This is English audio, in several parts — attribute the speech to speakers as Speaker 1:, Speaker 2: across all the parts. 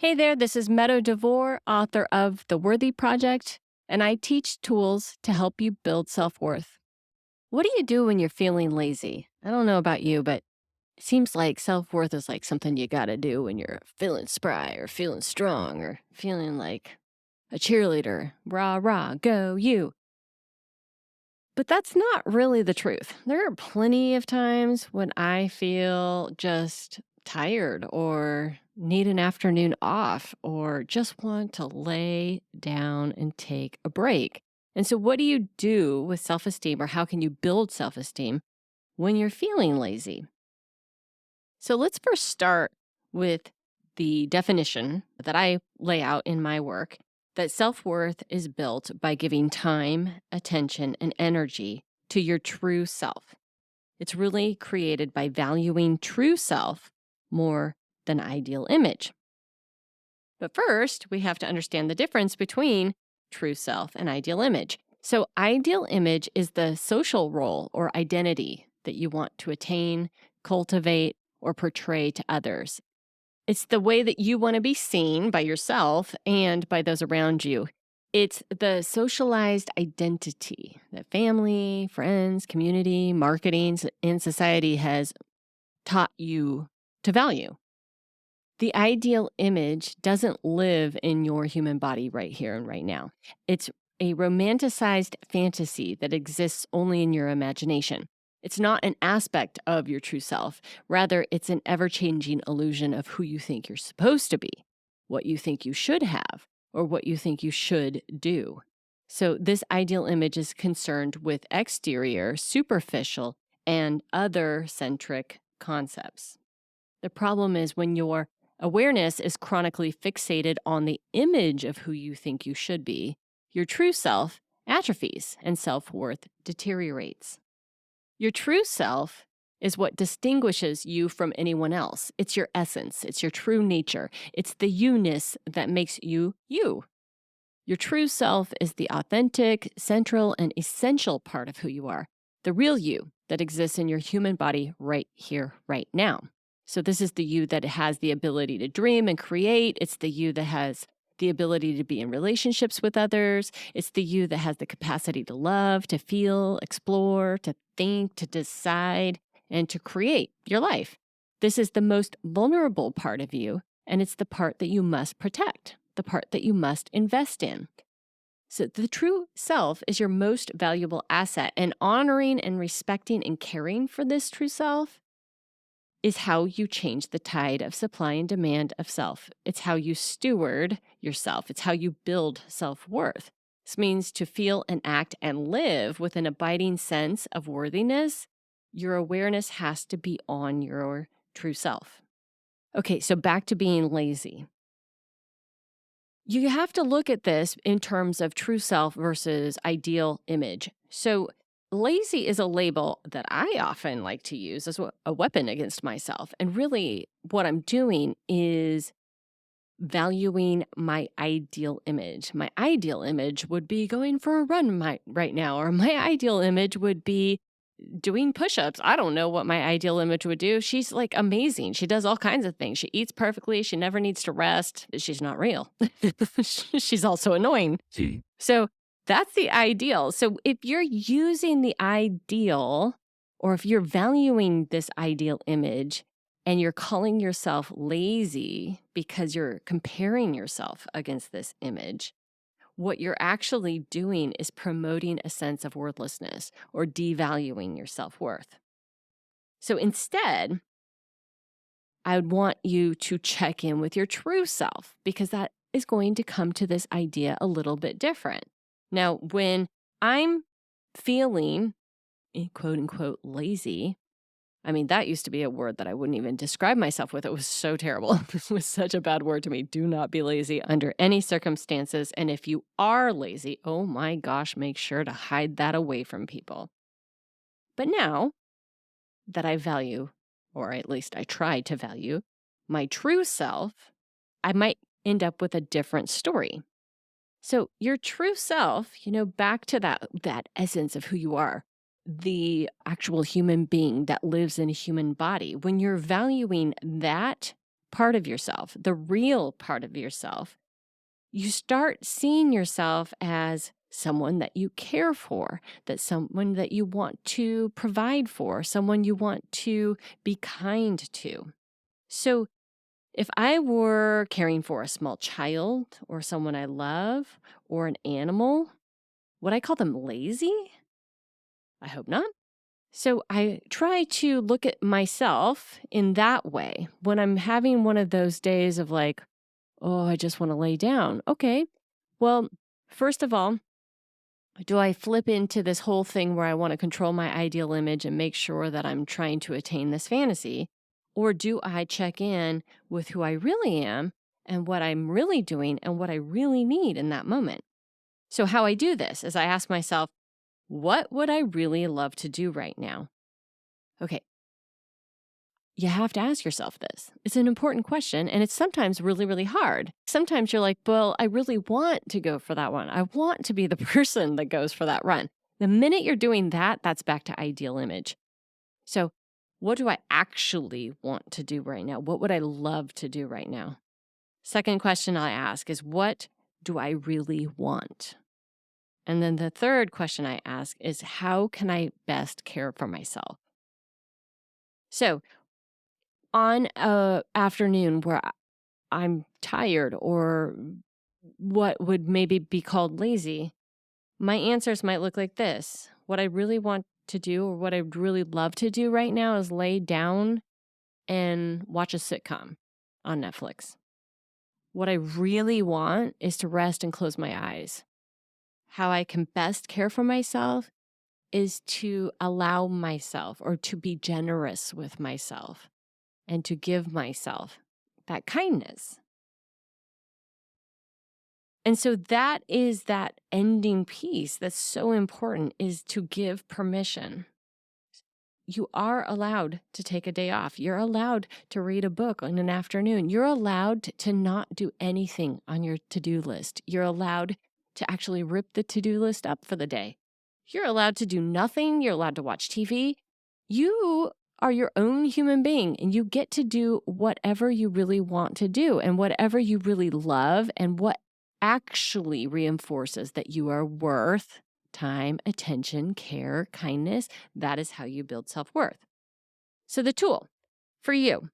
Speaker 1: Hey there, this is Meadow DeVore, author of The Worthy Project, and I teach tools to help you build self worth. What do you do when you're feeling lazy? I don't know about you, but it seems like self worth is like something you got to do when you're feeling spry or feeling strong or feeling like a cheerleader. Rah, rah, go you. But that's not really the truth. There are plenty of times when I feel just tired or need an afternoon off or just want to lay down and take a break. And so, what do you do with self esteem or how can you build self esteem when you're feeling lazy? So, let's first start with the definition that I lay out in my work that self worth is built by giving time, attention, and energy to your true self. It's really created by valuing true self more than ideal image. But first, we have to understand the difference between true self and ideal image. So, ideal image is the social role or identity that you want to attain, cultivate, or portray to others. It's the way that you want to be seen by yourself and by those around you. It's the socialized identity that family, friends, community, marketing, and society has taught you to value. The ideal image doesn't live in your human body right here and right now. It's a romanticized fantasy that exists only in your imagination. It's not an aspect of your true self. Rather, it's an ever changing illusion of who you think you're supposed to be, what you think you should have, or what you think you should do. So, this ideal image is concerned with exterior, superficial, and other centric concepts. The problem is when your awareness is chronically fixated on the image of who you think you should be, your true self atrophies and self worth deteriorates. Your true self is what distinguishes you from anyone else. It's your essence, it's your true nature, it's the you-ness that makes you you. Your true self is the authentic, central, and essential part of who you are, the real you that exists in your human body right here, right now. So, this is the you that has the ability to dream and create. It's the you that has the ability to be in relationships with others. It's the you that has the capacity to love, to feel, explore, to think, to decide, and to create your life. This is the most vulnerable part of you, and it's the part that you must protect, the part that you must invest in. So, the true self is your most valuable asset, and honoring and respecting and caring for this true self is how you change the tide of supply and demand of self. It's how you steward yourself. It's how you build self worth. This means to feel and act and live with an abiding sense of worthiness. Your awareness has to be on your true self. Okay, so back to being lazy. You have to look at this in terms of true self versus ideal image. So, lazy is a label that I often like to use as a weapon against myself. And really, what I'm doing is valuing my ideal image. My ideal image would be going for a run right now, or my ideal image would be doing push-ups. I don't know what my ideal image would do. She's like amazing. She does all kinds of things. She eats perfectly. She never needs to rest. She's not real. She's also annoying. So that's the ideal. So if you're using the ideal, or if you're valuing this ideal image and you're calling yourself lazy because you're comparing yourself against this image, what you're actually doing is promoting a sense of worthlessness or devaluing your self worth. So instead, I would want you to check in with your true self because that is going to come to this idea a little bit different. Now, when I'm feeling quote unquote lazy, I mean, that used to be a word that I wouldn't even describe myself with. It was so terrible. It was such a bad word to me. Do not be lazy under any circumstances. And if you are lazy, oh my gosh, make sure to hide that away from people. But now that I value, or at least I try to value, my true self, I might end up with a different story. So your true self, back to that essence of who you are, the actual human being that lives in a human body, when you're valuing that part of yourself, the real part of yourself, you start seeing yourself as someone that you care for, that someone that you want to provide for, someone you want to be kind to. So if I were caring for a small child or someone I love or an animal, would I call them lazy? I hope not. So I try to look at myself in that way when I'm having one of those days of like, oh, I just want to lay down. Okay. Well, first of all, do I flip into this whole thing where I want to control my ideal image and make sure that I'm trying to attain this fantasy? Or do I check in with who I really am and what I'm really doing and what I really need in that moment? So, how I do this is I ask myself, what would I really love to do right now? Okay, you have to ask yourself this. It's an important question, and it's sometimes really, really hard. Sometimes you're like, well, I really want to go for that one. I want to be the person that goes for that run. The minute you're doing that, that's back to ideal image. So, what do I actually want to do right now? What would I love to do right now? Second question I ask is, what do I really want? And then the third question I ask is, how can I best care for myself? So, on a afternoon where I'm tired or what would maybe be called lazy, my answers might look like this. What I really want to do or what I'd really love to do right now is lay down and watch a sitcom on Netflix. What I really want is to rest and close my eyes. How I can best care for myself is to allow myself or to be generous with myself and to give myself that kindness. And so that is that ending piece that's so important, is to give permission. You are allowed to take a day off. You're allowed to read a book in an afternoon. You're allowed to not do anything on your to-do list. You're allowed to actually rip the to-do list up for the day. You're allowed to do nothing. You're allowed to watch TV. You are your own human being, and you get to do whatever you really want to do and whatever you really love and what actually reinforces that you are worth time, attention, care, kindness. That is how you build self-worth. So the tool for you,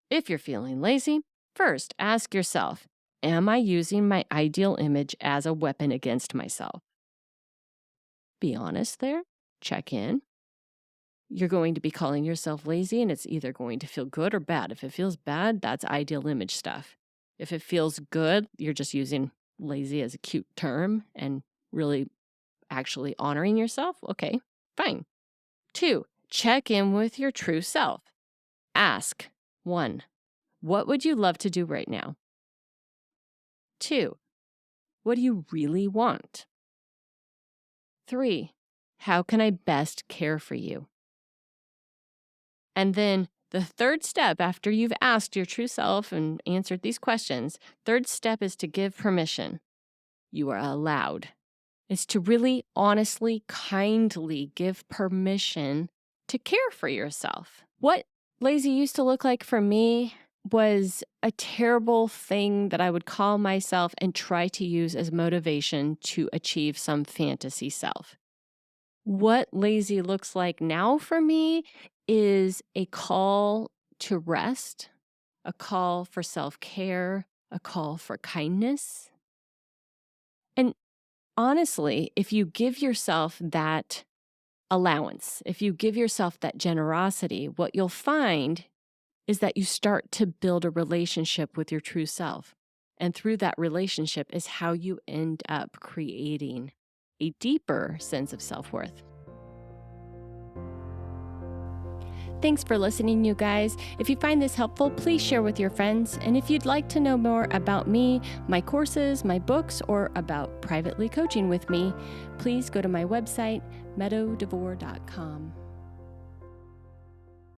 Speaker 1: if you're feeling lazy, first ask yourself, am I using my ideal image as a weapon against myself? Be honest there. Check in. You're going to be calling yourself lazy, and it's either going to feel good or bad. If it feels bad, that's ideal image stuff. If it feels good, you're just using lazy as a cute term and really actually honoring yourself. Okay, fine. 2, check in with your true self. Ask, 1, what would you love to do right now? 2, what do you really want? 3, how can I best care for you? And then the third step, after you've asked your true self and answered these questions, third step is to give permission. You are allowed. It's to really honestly, kindly give permission to care for yourself. What lazy used to look like for me was a terrible thing that I would call myself and try to use as motivation to achieve some fantasy self. What lazy looks like now for me is a call to rest, a call for self-care, a call for kindness. And honestly, if you give yourself that allowance, if you give yourself that generosity, what you'll find is that you start to build a relationship with your true self. And through that relationship is how you end up creating a deeper sense of self-worth. Thanks for listening, you guys. If you find this helpful, please share with your friends. And if you'd like to know more about me, my courses, my books, or about privately coaching with me, please go to my website, meadowdevore.com.